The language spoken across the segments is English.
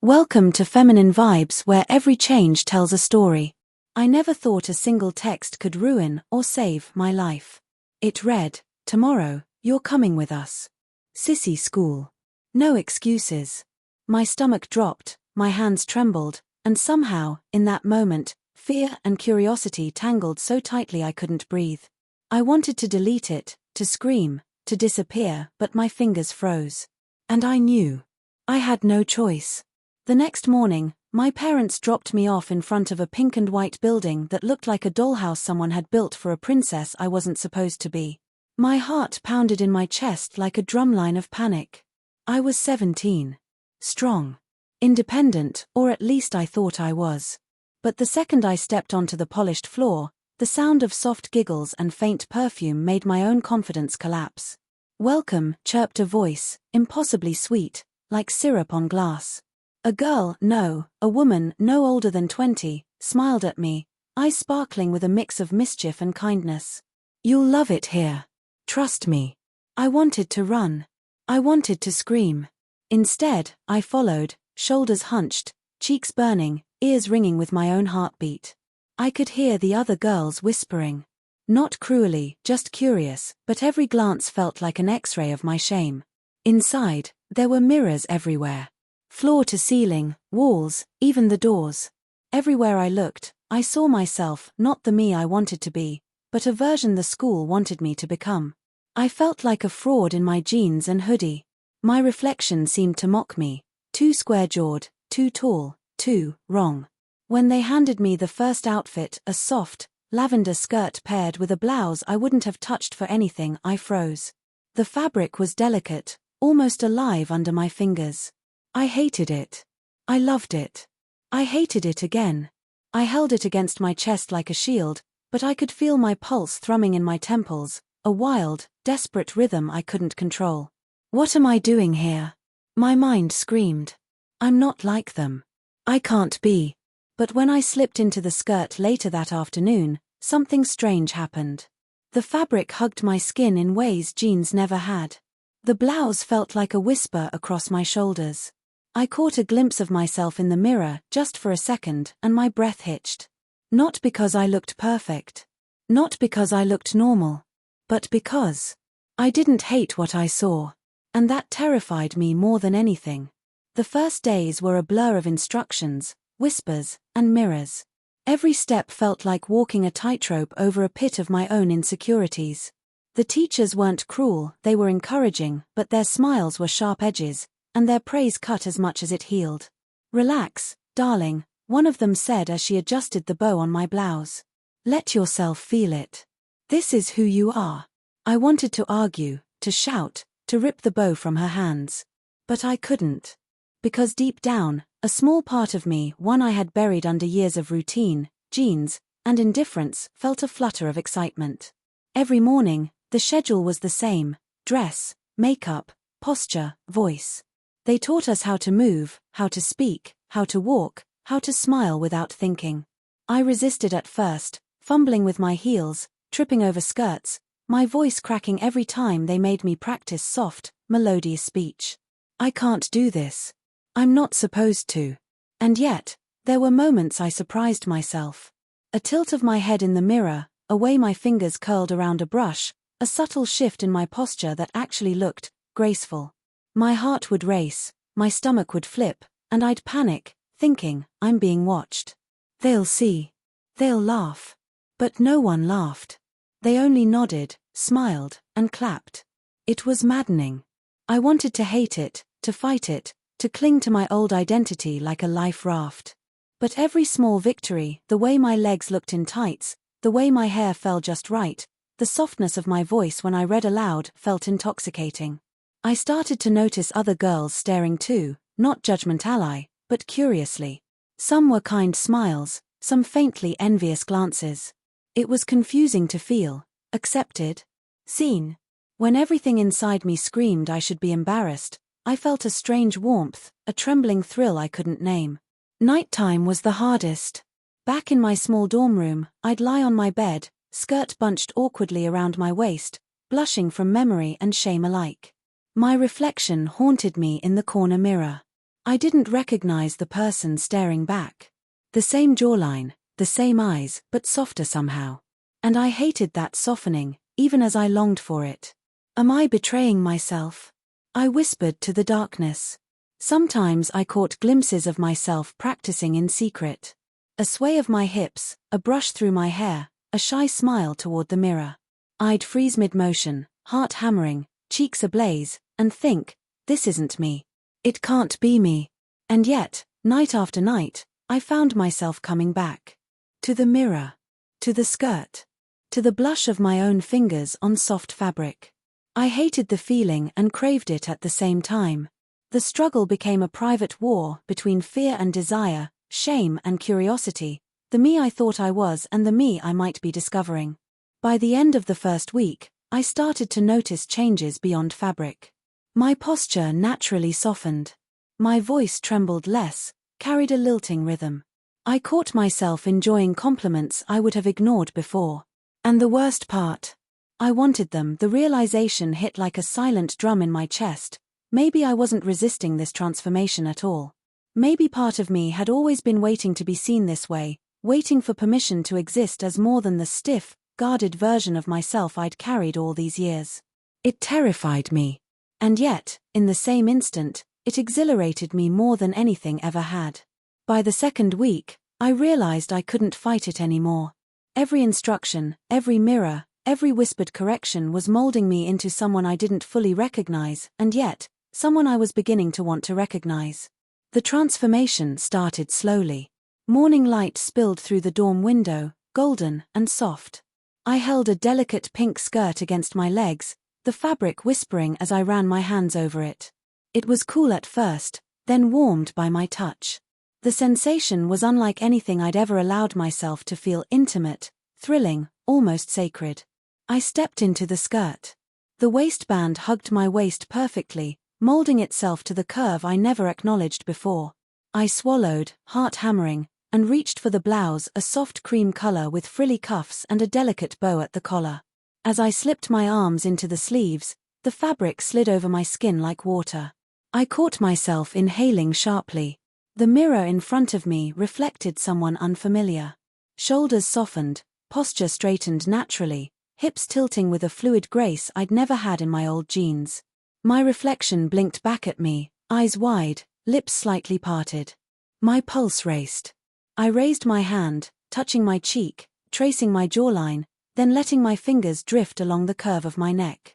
Welcome to Feminine Vibes, where every change tells a story. I never thought a single text could ruin or save my life. It read, "Tomorrow, you're coming with us. Sissy school. No excuses." My stomach dropped, my hands trembled, and somehow, in that moment, fear and curiosity tangled so tightly I couldn't breathe. I wanted to delete it, to scream, to disappear, but my fingers froze. And I knew. I had no choice. The next morning, my parents dropped me off in front of a pink and white building that looked like a dollhouse someone had built for a princess I wasn't supposed to be. My heart pounded in my chest like a drumline of panic. I was 17. Strong. Independent, or at least I thought I was. But the second I stepped onto the polished floor, the sound of soft giggles and faint perfume made my own confidence collapse. "Welcome," chirped a voice, impossibly sweet, like syrup on glass. A girl, no, a woman no older than 20, smiled at me, eyes sparkling with a mix of mischief and kindness. "You'll love it here. Trust me." I wanted to run. I wanted to scream. Instead, I followed, shoulders hunched, cheeks burning, ears ringing with my own heartbeat. I could hear the other girls whispering. Not cruelly, just curious, but every glance felt like an X-ray of my shame. Inside, there were mirrors everywhere. Floor to ceiling, walls, even the doors. Everywhere I looked, I saw myself, not the me I wanted to be, but a version the school wanted me to become. I felt like a fraud in my jeans and hoodie. My reflection seemed to mock me, too square-jawed, too tall, too wrong. When they handed me the first outfit, a soft, lavender skirt paired with a blouse I wouldn't have touched for anything, I froze. The fabric was delicate, almost alive under my fingers. I hated it. I loved it. I hated it again. I held it against my chest like a shield, but I could feel my pulse thrumming in my temples, a wild, desperate rhythm I couldn't control. What am I doing here? My mind screamed. I'm not like them. I can't be. But when I slipped into the skirt later that afternoon, something strange happened. The fabric hugged my skin in ways jeans never had. The blouse felt like a whisper across my shoulders. I caught a glimpse of myself in the mirror just for a second, and my breath hitched. Not because I looked perfect. Not because I looked normal. But because I didn't hate what I saw. And that terrified me more than anything. The first days were a blur of instructions, whispers, and mirrors. Every step felt like walking a tightrope over a pit of my own insecurities. The teachers weren't cruel, they were encouraging, but their smiles were sharp edges, and their praise cut as much as it healed. "Relax, darling," one of them said as she adjusted the bow on my blouse. "Let yourself feel it. This is who you are." I wanted to argue, to shout, to rip the bow from her hands. But I couldn't. Because deep down, a small part of me, one I had buried under years of routine, jeans, and indifference, felt a flutter of excitement. Every morning, the schedule was the same: dress, makeup, posture, voice. They taught us how to move, how to speak, how to walk, how to smile without thinking. I resisted at first, fumbling with my heels, tripping over skirts, my voice cracking every time they made me practice soft, melodious speech. I can't do this. I'm not supposed to. And yet, there were moments I surprised myself. A tilt of my head in the mirror, a way my fingers curled around a brush, a subtle shift in my posture that actually looked graceful. My heart would race, my stomach would flip, and I'd panic, thinking, I'm being watched. They'll see. They'll laugh. But no one laughed. They only nodded, smiled, and clapped. It was maddening. I wanted to hate it, to fight it, to cling to my old identity like a life raft. But every small victory, the way my legs looked in tights, the way my hair fell just right, the softness of my voice when I read aloud, felt intoxicating. I started to notice other girls staring too, not judgmentally, but curiously. Some were kind smiles, some faintly envious glances. It was confusing to feel accepted, seen. When everything inside me screamed I should be embarrassed, I felt a strange warmth, a trembling thrill I couldn't name. Nighttime was the hardest. Back in my small dorm room, I'd lie on my bed, skirt bunched awkwardly around my waist, blushing from memory and shame alike. My reflection haunted me in the corner mirror. I didn't recognize the person staring back. The same jawline, the same eyes, but softer somehow. And I hated that softening, even as I longed for it. Am I betraying myself? I whispered to the darkness. Sometimes I caught glimpses of myself practicing in secret. A sway of my hips, a brush through my hair, a shy smile toward the mirror. I'd freeze mid-motion, heart hammering, cheeks ablaze, and think, this isn't me. It can't be me. And yet, night after night, I found myself coming back. To the mirror. To the skirt. To the blush of my own fingers on soft fabric. I hated the feeling and craved it at the same time. The struggle became a private war between fear and desire, shame and curiosity, the me I thought I was and the me I might be discovering. By the end of the first week, I started to notice changes beyond fabric. My posture naturally softened. My voice trembled less, carried a lilting rhythm. I caught myself enjoying compliments I would have ignored before. And the worst part? I wanted them. The realization hit like a silent drum in my chest. Maybe I wasn't resisting this transformation at all. Maybe part of me had always been waiting to be seen this way, waiting for permission to exist as more than the stiff, guarded version of myself I'd carried all these years. It terrified me. And yet, in the same instant, it exhilarated me more than anything ever had. By the second week, I realized I couldn't fight it anymore. Every instruction, every mirror, every whispered correction was molding me into someone I didn't fully recognize, and yet, someone I was beginning to want to recognize. The transformation started slowly. Morning light spilled through the dorm window, golden and soft. I held a delicate pink skirt against my legs, the fabric whispering as I ran my hands over it. It was cool at first, then warmed by my touch. The sensation was unlike anything I'd ever allowed myself to feel. Intimate, thrilling, almost sacred. I stepped into the skirt. The waistband hugged my waist perfectly, molding itself to the curve I never acknowledged before. I swallowed, heart hammering, and reached for the blouse, a soft cream color with frilly cuffs and a delicate bow at the collar. As I slipped my arms into the sleeves, the fabric slid over my skin like water. I caught myself inhaling sharply. The mirror in front of me reflected someone unfamiliar. Shoulders softened, posture straightened naturally, hips tilting with a fluid grace I'd never had in my old jeans. My reflection blinked back at me, eyes wide, lips slightly parted. My pulse raced. I raised my hand, touching my cheek, tracing my jawline, then letting my fingers drift along the curve of my neck.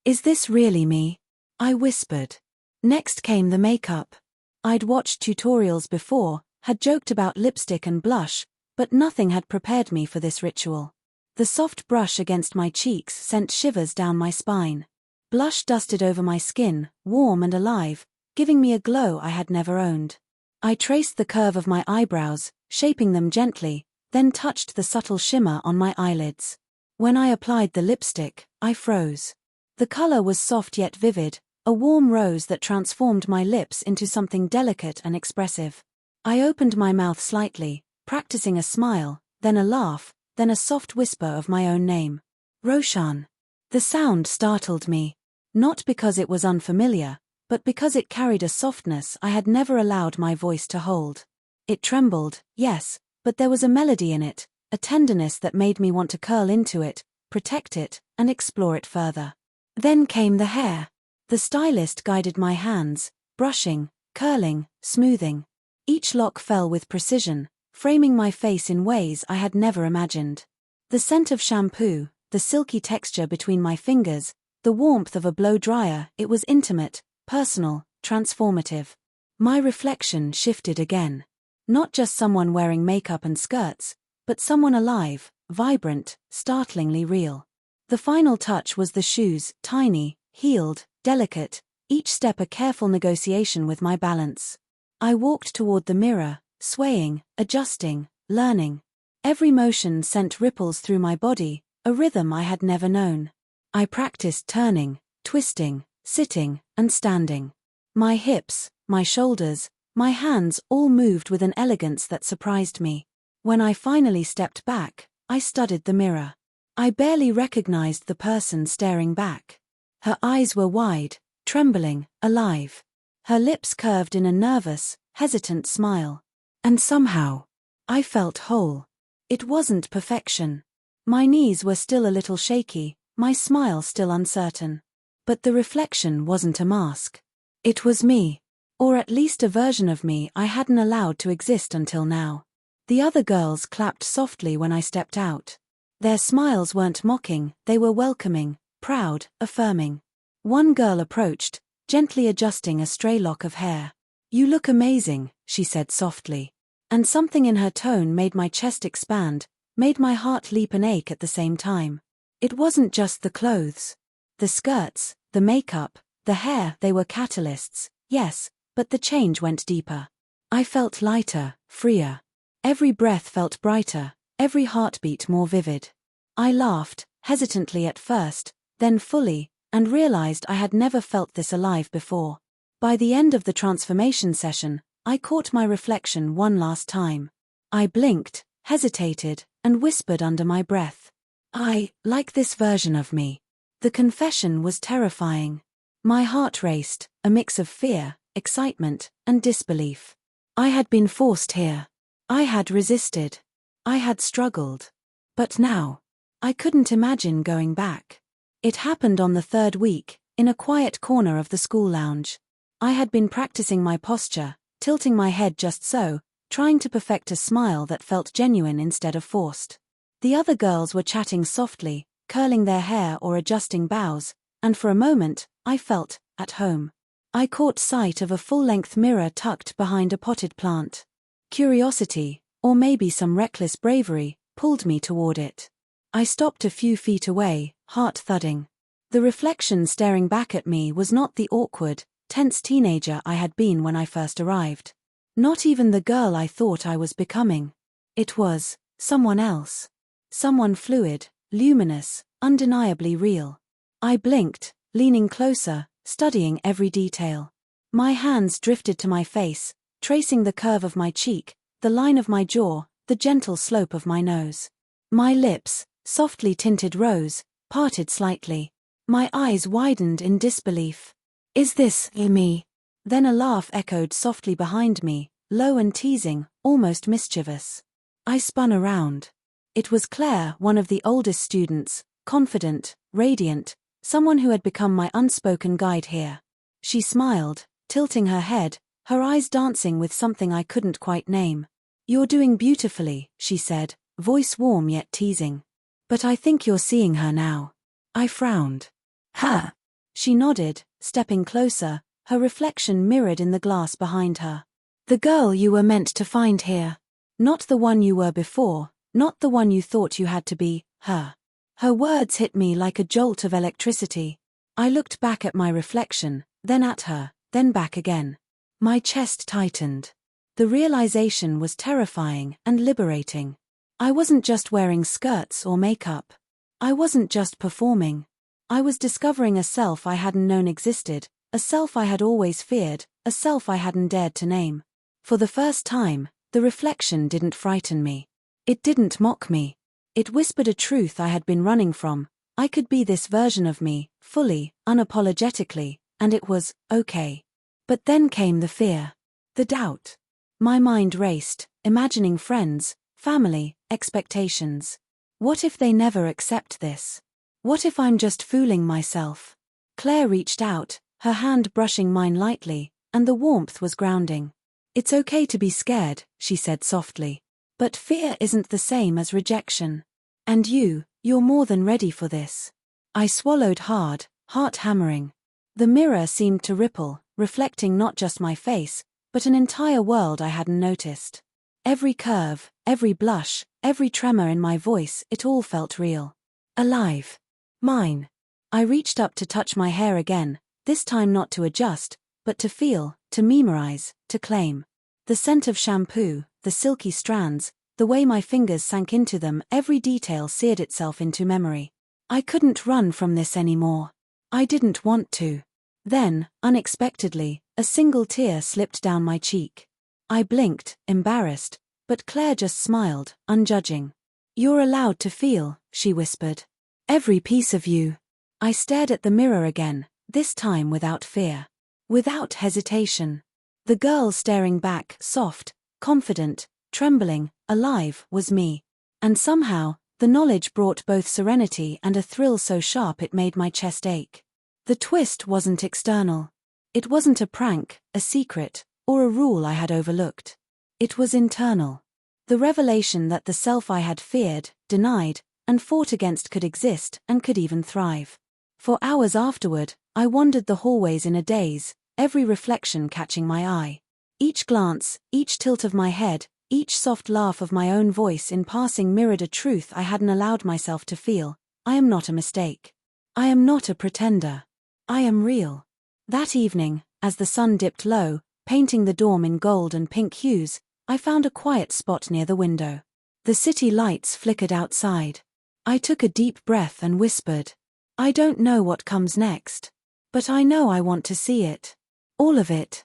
Is this really me? I whispered. Next came the makeup. I'd watched tutorials before, had joked about lipstick and blush, but nothing had prepared me for this ritual. The soft brush against my cheeks sent shivers down my spine. Blush dusted over my skin, warm and alive, giving me a glow I had never owned. I traced the curve of my eyebrows, shaping them gently, then touched the subtle shimmer on my eyelids. When I applied the lipstick, I froze. The color was soft yet vivid, a warm rose that transformed my lips into something delicate and expressive. I opened my mouth slightly, practicing a smile, then a laugh, then a soft whisper of my own name. Roshan. The sound startled me. Not because it was unfamiliar, but because it carried a softness I had never allowed my voice to hold. It trembled, yes, but there was a melody in it, a tenderness that made me want to curl into it, protect it, and explore it further. Then came the hair. The stylist guided my hands, brushing, curling, smoothing. Each lock fell with precision, framing my face in ways I had never imagined. The scent of shampoo, the silky texture between my fingers, the warmth of a blow dryer, it was intimate, personal, transformative. My reflection shifted again. Not just someone wearing makeup and skirts, but someone alive, vibrant, startlingly real. The final touch was the shoes, tiny, heeled, delicate, each step a careful negotiation with my balance. I walked toward the mirror, swaying, adjusting, learning. Every motion sent ripples through my body, a rhythm I had never known. I practiced turning, twisting, sitting, and standing. My hips, my shoulders, my hands all moved with an elegance that surprised me. When I finally stepped back, I studied the mirror. I barely recognized the person staring back. Her eyes were wide, trembling, alive. Her lips curved in a nervous, hesitant smile. And somehow, I felt whole. It wasn't perfection. My knees were still a little shaky, my smile still uncertain. But the reflection wasn't a mask. It was me. Or at least a version of me I hadn't allowed to exist until now. The other girls clapped softly when I stepped out. Their smiles weren't mocking, they were welcoming, proud, affirming. One girl approached, gently adjusting a stray lock of hair. "You look amazing," she said softly. And something in her tone made my chest expand, made my heart leap and ache at the same time. It wasn't just the clothes. The skirts, the makeup, the hair, they were catalysts, yes, but the change went deeper. I felt lighter, freer. Every breath felt brighter, every heartbeat more vivid. I laughed, hesitantly at first, then fully, and realized I had never felt this alive before. By the end of the transformation session, I caught my reflection one last time. I blinked, hesitated, and whispered under my breath. I like this version of me. The confession was terrifying. My heart raced, a mix of fear, excitement, and disbelief. I had been forced here. I had resisted. I had struggled. But now, I couldn't imagine going back. It happened on the third week, in a quiet corner of the school lounge. I had been practicing my posture, tilting my head just so, trying to perfect a smile that felt genuine instead of forced. The other girls were chatting softly, curling their hair or adjusting bows, and for a moment, I felt at home. I caught sight of a full-length mirror tucked behind a potted plant. Curiosity, or maybe some reckless bravery, pulled me toward it. I stopped a few feet away, heart thudding. The reflection staring back at me was not the awkward, tense teenager I had been when I first arrived. Not even the girl I thought I was becoming. It was someone else. Someone fluid, luminous, undeniably real. I blinked, leaning closer, studying every detail. My hands drifted to my face, tracing the curve of my cheek, the line of my jaw, the gentle slope of my nose. My lips, softly tinted rose, parted slightly. My eyes widened in disbelief. "Is this me?" Then a laugh echoed softly behind me, low and teasing, almost mischievous. I spun around. It was Claire, one of the oldest students, confident, radiant, someone who had become my unspoken guide here. She smiled, tilting her head, her eyes dancing with something I couldn't quite name. "You're doing beautifully," she said, voice warm yet teasing. "But I think you're seeing her now." I frowned. "Her?" She nodded, stepping closer, her reflection mirrored in the glass behind her. "The girl you were meant to find here. Not the one you were before, not the one you thought you had to be, her." Her words hit me like a jolt of electricity. I looked back at my reflection, then at her, then back again. My chest tightened. The realization was terrifying and liberating. I wasn't just wearing skirts or makeup. I wasn't just performing. I was discovering a self I hadn't known existed, a self I had always feared, a self I hadn't dared to name. For the first time, the reflection didn't frighten me. It didn't mock me. It whispered a truth I had been running from. I could be this version of me, fully, unapologetically, and it was okay. But then came the fear. The doubt. My mind raced, imagining friends, family, expectations. What if they never accept this? What if I'm just fooling myself? Claire reached out, her hand brushing mine lightly, and the warmth was grounding. "It's okay to be scared," she said softly. "But fear isn't the same as rejection. And you're more than ready for this." I swallowed hard, heart hammering. The mirror seemed to ripple, reflecting not just my face, but an entire world I hadn't noticed. Every curve, every blush, every tremor in my voice, it all felt real. Alive. Mine. I reached up to touch my hair again, this time not to adjust, but to feel, to memorize, to claim. The scent of shampoo, the silky strands, the way my fingers sank into them, every detail seared itself into memory. I couldn't run from this anymore. I didn't want to. Then, unexpectedly, a single tear slipped down my cheek. I blinked, embarrassed, but Claire just smiled, unjudging. "You're allowed to feel," she whispered. "Every piece of you." I stared at the mirror again, this time without fear. Without hesitation. The girl staring back, soft, confident, trembling, alive, was me. And somehow, the knowledge brought both serenity and a thrill so sharp it made my chest ache. The twist wasn't external. It wasn't a prank, a secret, or a rule I had overlooked. It was internal. The revelation that the self I had feared, denied, and fought against could exist and could even thrive. For hours afterward, I wandered the hallways in a daze, every reflection catching my eye. Each glance, each tilt of my head, each soft laugh of my own voice in passing mirrored a truth I hadn't allowed myself to feel. I am not a mistake. I am not a pretender. I am real. That evening, as the sun dipped low, painting the dorm in gold and pink hues, I found a quiet spot near the window. The city lights flickered outside. I took a deep breath and whispered, "I don't know what comes next. But I know I want to see it. All of it."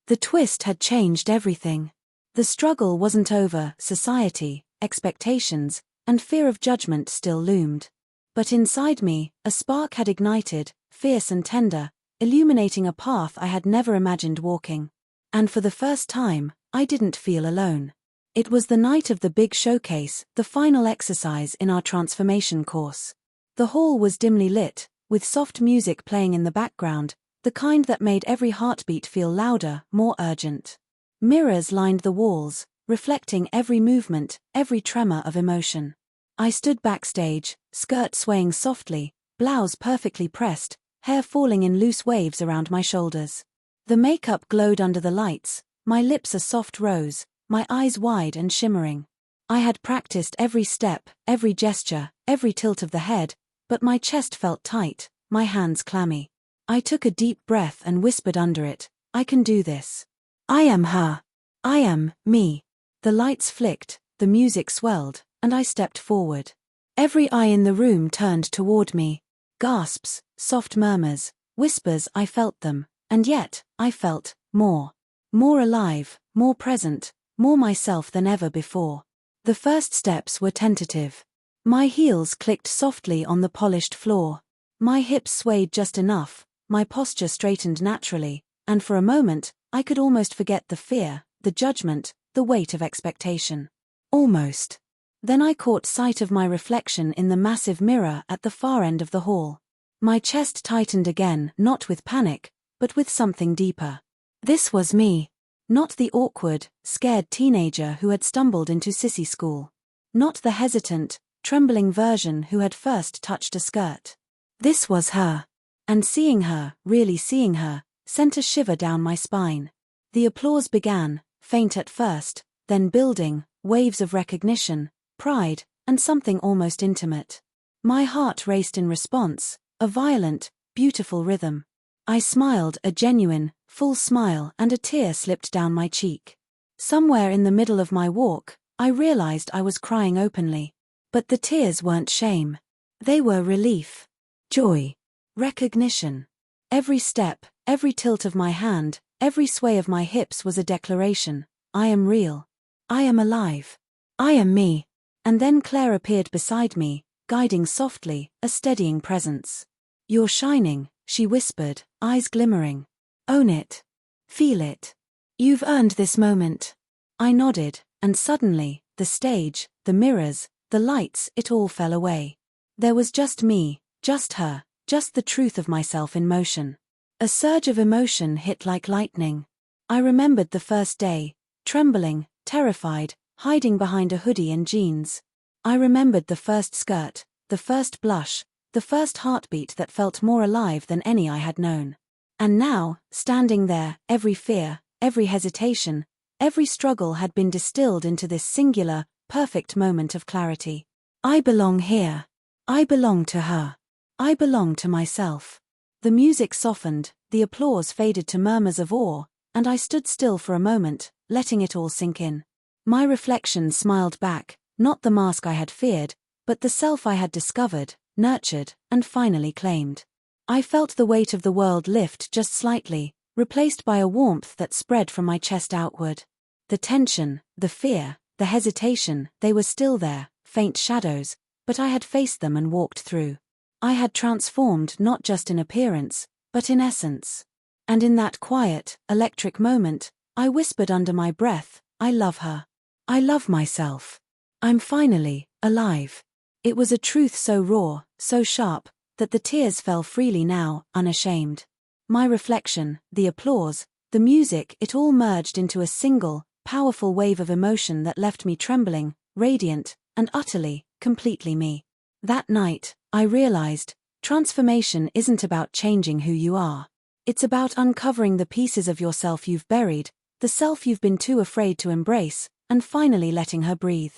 The twist had changed everything. The struggle wasn't over, society, expectations, and fear of judgment still loomed. But inside me, a spark had ignited, fierce and tender, illuminating a path I had never imagined walking. And for the first time, I didn't feel alone. It was the night of the big showcase, the final exercise in our transformation course. The hall was dimly lit, with soft music playing in the background, the kind that made every heartbeat feel louder, more urgent. Mirrors lined the walls, reflecting every movement, every tremor of emotion. I stood backstage, skirt swaying softly, blouse perfectly pressed, hair falling in loose waves around my shoulders. The makeup glowed under the lights, my lips a soft rose, my eyes wide and shimmering. I had practiced every step, every gesture, every tilt of the head, but my chest felt tight, my hands clammy. I took a deep breath and whispered under it, "I can do this. I am her. I am me." The lights flicked, the music swelled, and I stepped forward. Every eye in the room turned toward me. Gasps, soft murmurs, whispers, I felt them, and yet, I felt more. More alive, more present, more myself than ever before. The first steps were tentative. My heels clicked softly on the polished floor. My hips swayed just enough, my posture straightened naturally, and for a moment, I could almost forget the fear, the judgment, the weight of expectation. Almost. Then I caught sight of my reflection in the massive mirror at the far end of the hall. My chest tightened again, not with panic, but with something deeper. This was me. Not the awkward, scared teenager who had stumbled into Sissy school. Not the hesitant, trembling version who had first touched a skirt. This was her. And seeing her, really seeing her, sent a shiver down my spine. The applause began, faint at first, then building, waves of recognition, pride, and something almost intimate. My heart raced in response, a violent, beautiful rhythm. I smiled, a genuine, full smile, and a tear slipped down my cheek. Somewhere in the middle of my walk, I realized I was crying openly. But the tears weren't shame. They were relief. Joy. Recognition. Every step, every tilt of my hand, every sway of my hips was a declaration. I am real. I am alive. I am me. And then Claire appeared beside me, guiding softly, a steadying presence. "You're shining," she whispered, eyes glimmering. "Own it. Feel it. You've earned this moment." I nodded, and suddenly, the stage, the mirrors, the lights, it all fell away. There was just me, just her, just the truth of myself in motion. A surge of emotion hit like lightning. I remembered the first day, trembling, terrified, hiding behind a hoodie and jeans. I remembered the first skirt, the first blush, the first heartbeat that felt more alive than any I had known. And now, standing there, every fear, every hesitation, every struggle had been distilled into this singular, perfect moment of clarity. I belong here. I belong to her. I belong to myself. The music softened, the applause faded to murmurs of awe, and I stood still for a moment, letting it all sink in. My reflection smiled back, not the mask I had feared, but the self I had discovered, nurtured, and finally claimed. I felt the weight of the world lift just slightly, replaced by a warmth that spread from my chest outward. The tension, the fear, the hesitation, they were still there, faint shadows, but I had faced them and walked through. I had transformed not just in appearance, but in essence. And in that quiet, electric moment, I whispered under my breath, I love her. I love myself. I'm finally alive. It was a truth so raw, so sharp, that the tears fell freely now, unashamed. My reflection, the applause, the music, it all merged into a single, powerful wave of emotion that left me trembling, radiant, and utterly, completely me. That night, I realized, transformation isn't about changing who you are. It's about uncovering the pieces of yourself you've buried, the self you've been too afraid to embrace, and finally letting her breathe.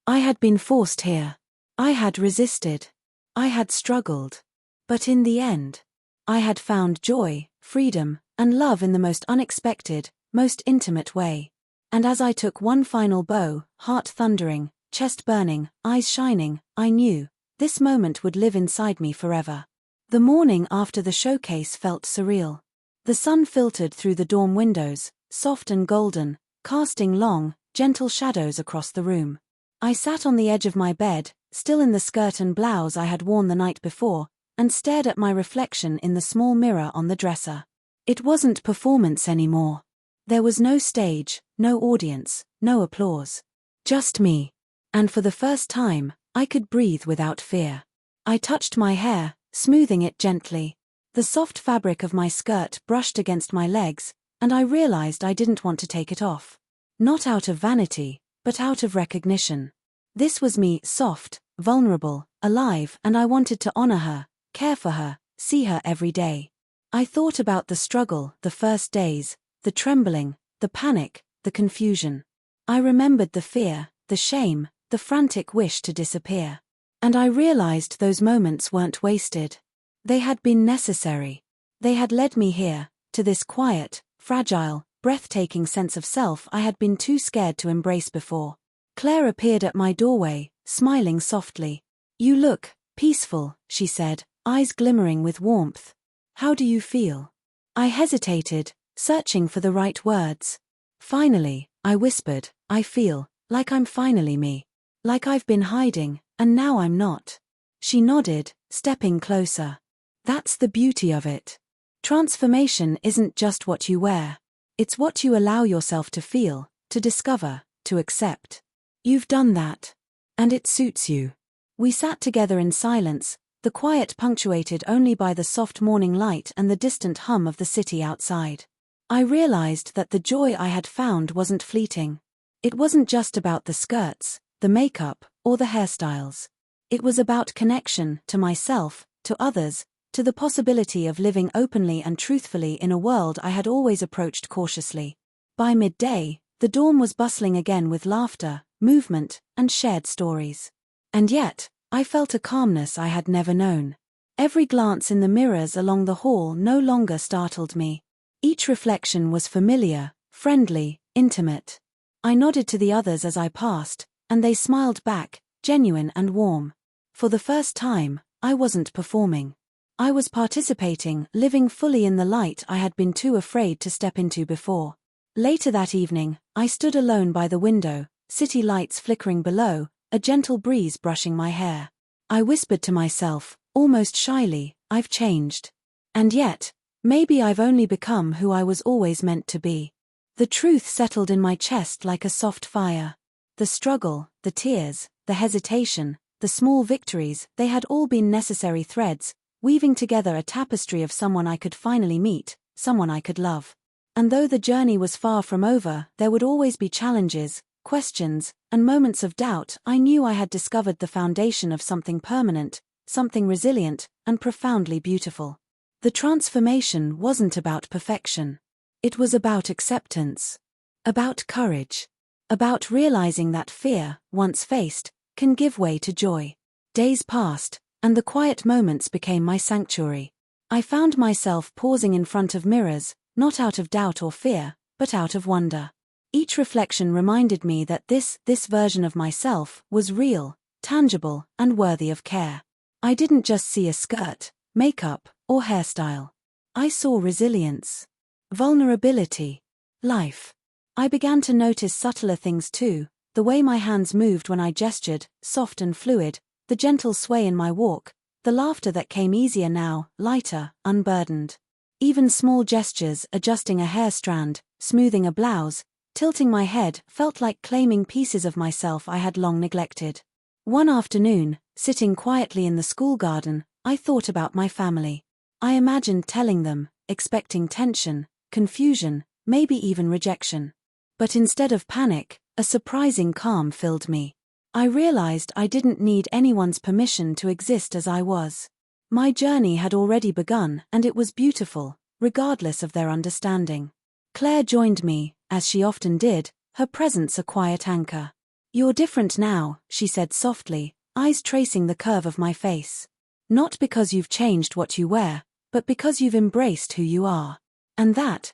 I had been forced here. I had resisted. I had struggled. But in the end, I had found joy, freedom, and love in the most unexpected, most intimate way. And as I took one final bow, heart thundering, chest burning, eyes shining, I knew, this moment would live inside me forever. The morning after the showcase felt surreal. The sun filtered through the dorm windows, soft and golden, casting long, gentle shadows across the room. I sat on the edge of my bed, still in the skirt and blouse I had worn the night before, and stared at my reflection in the small mirror on the dresser. It wasn't performance anymore. There was no stage, no audience, no applause. Just me. And for the first time, I could breathe without fear. I touched my hair, smoothing it gently. The soft fabric of my skirt brushed against my legs, and I realized I didn't want to take it off. Not out of vanity, but out of recognition. This was me, soft, vulnerable, alive, and I wanted to honor her, care for her, see her every day. I thought about the struggle, the first days, the trembling, the panic, the confusion. I remembered the fear, the shame, the frantic wish to disappear. And I realized those moments weren't wasted. They had been necessary. They had led me here, to this quiet, fragile, breathtaking sense of self I had been too scared to embrace before. Claire appeared at my doorway, smiling softly. "You look peaceful," she said, eyes glimmering with warmth. "How do you feel?" I hesitated, searching for the right words. Finally, I whispered, "I feel like I'm finally me. Like I've been hiding, and now I'm not." She nodded, stepping closer. "That's the beauty of it. Transformation isn't just what you wear. It's what you allow yourself to feel, to discover, to accept. You've done that. And it suits you." We sat together in silence, the quiet punctuated only by the soft morning light and the distant hum of the city outside. I realized that the joy I had found wasn't fleeting. It wasn't just about the skirts, the makeup, or the hairstyles. It was about connection, to myself, to others, to the possibility of living openly and truthfully in a world I had always approached cautiously. By midday, the dorm was bustling again with laughter, movement, and shared stories. And yet, I felt a calmness I had never known. Every glance in the mirrors along the hall no longer startled me. Each reflection was familiar, friendly, intimate. I nodded to the others as I passed, and they smiled back, genuine and warm. For the first time, I wasn't performing. I was participating, living fully in the light I had been too afraid to step into before. Later that evening, I stood alone by the window, city lights flickering below, a gentle breeze brushing my hair. I whispered to myself, almost shyly, "I've changed. And yet, maybe I've only become who I was always meant to be." The truth settled in my chest like a soft fire. The struggle, the tears, the hesitation, the small victories, they had all been necessary threads, weaving together a tapestry of someone I could finally meet, someone I could love. And though the journey was far from over, there would always be challenges, questions, and moments of doubt. I knew I had discovered the foundation of something permanent, something resilient, and profoundly beautiful. The transformation wasn't about perfection. It was about acceptance. About courage. About realizing that fear, once faced, can give way to joy. Days passed, and the quiet moments became my sanctuary. I found myself pausing in front of mirrors, not out of doubt or fear, but out of wonder. Each reflection reminded me that this version of myself was real, tangible, and worthy of care. I didn't just see a skirt, makeup, or hairstyle. I saw resilience, vulnerability, life. I began to notice subtler things too, the way my hands moved when I gestured, soft and fluid, the gentle sway in my walk, the laughter that came easier now, lighter, unburdened. Even small gestures, adjusting a hair strand, smoothing a blouse, tilting my head, felt like claiming pieces of myself I had long neglected. One afternoon, sitting quietly in the school garden, I thought about my family. I imagined telling them, expecting tension, confusion, maybe even rejection. But instead of panic, a surprising calm filled me. I realized I didn't need anyone's permission to exist as I was. My journey had already begun, and it was beautiful, regardless of their understanding. Claire joined me, as she often did, her presence a quiet anchor. "You're different now," she said softly, eyes tracing the curve of my face. "Not because you've changed what you wear, but because you've embraced who you are. And that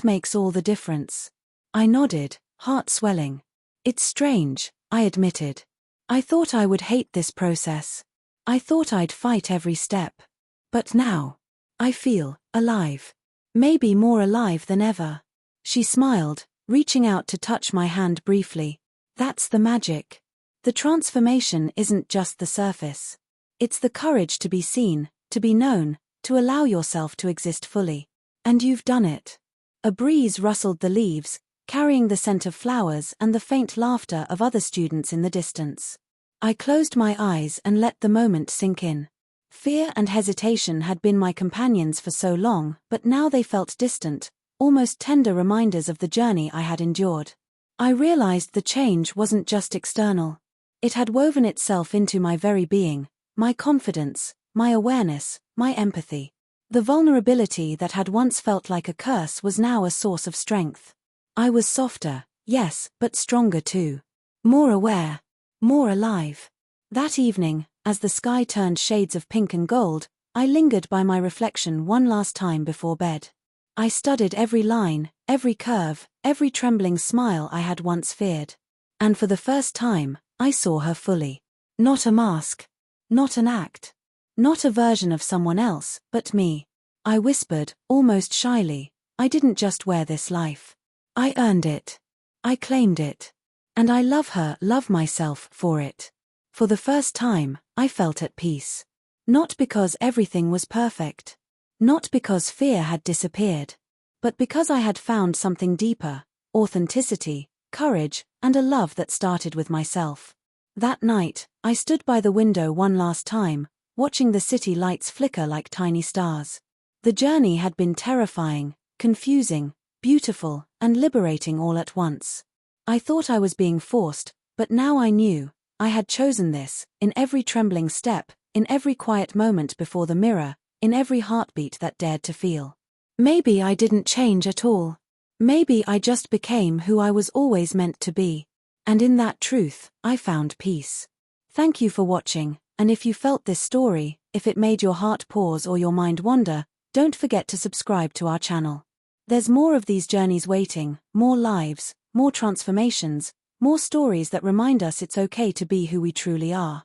makes all the difference." I nodded, heart swelling. "It's strange," I admitted. "I thought I would hate this process. I thought I'd fight every step. But now, I feel alive. Maybe more alive than ever." She smiled, reaching out to touch my hand briefly. "That's the magic. The transformation isn't just the surface. It's the courage to be seen, to be known, to allow yourself to exist fully. And you've done it." A breeze rustled the leaves, carrying the scent of flowers and the faint laughter of other students in the distance. I closed my eyes and let the moment sink in. Fear and hesitation had been my companions for so long, but now they felt distant, almost tender reminders of the journey I had endured. I realized the change wasn't just external. It had woven itself into my very being, my confidence, my awareness, my empathy. The vulnerability that had once felt like a curse was now a source of strength. I was softer, yes, but stronger too. More aware. More alive. That evening, as the sky turned shades of pink and gold, I lingered by my reflection one last time before bed. I studied every line, every curve, every trembling smile I had once feared. And for the first time, I saw her fully. Not a mask. Not an act. Not a version of someone else, but me. I whispered, almost shyly, "I didn't just wear this life. I earned it. I claimed it. And I love myself for it." For the first time, I felt at peace. Not because everything was perfect. Not because fear had disappeared. But because I had found something deeper: authenticity, courage, and a love that started with myself. That night, I stood by the window one last time, watching the city lights flicker like tiny stars. The journey had been terrifying, confusing, beautiful, and liberating all at once. I thought I was being forced, but now I knew, I had chosen this, in every trembling step, in every quiet moment before the mirror, in every heartbeat that dared to feel. Maybe I didn't change at all. Maybe I just became who I was always meant to be. And in that truth, I found peace. Thank you for watching, and if you felt this story, if it made your heart pause or your mind wander, don't forget to subscribe to our channel. There's more of these journeys waiting, more lives, more transformations, more stories that remind us it's okay to be who we truly are.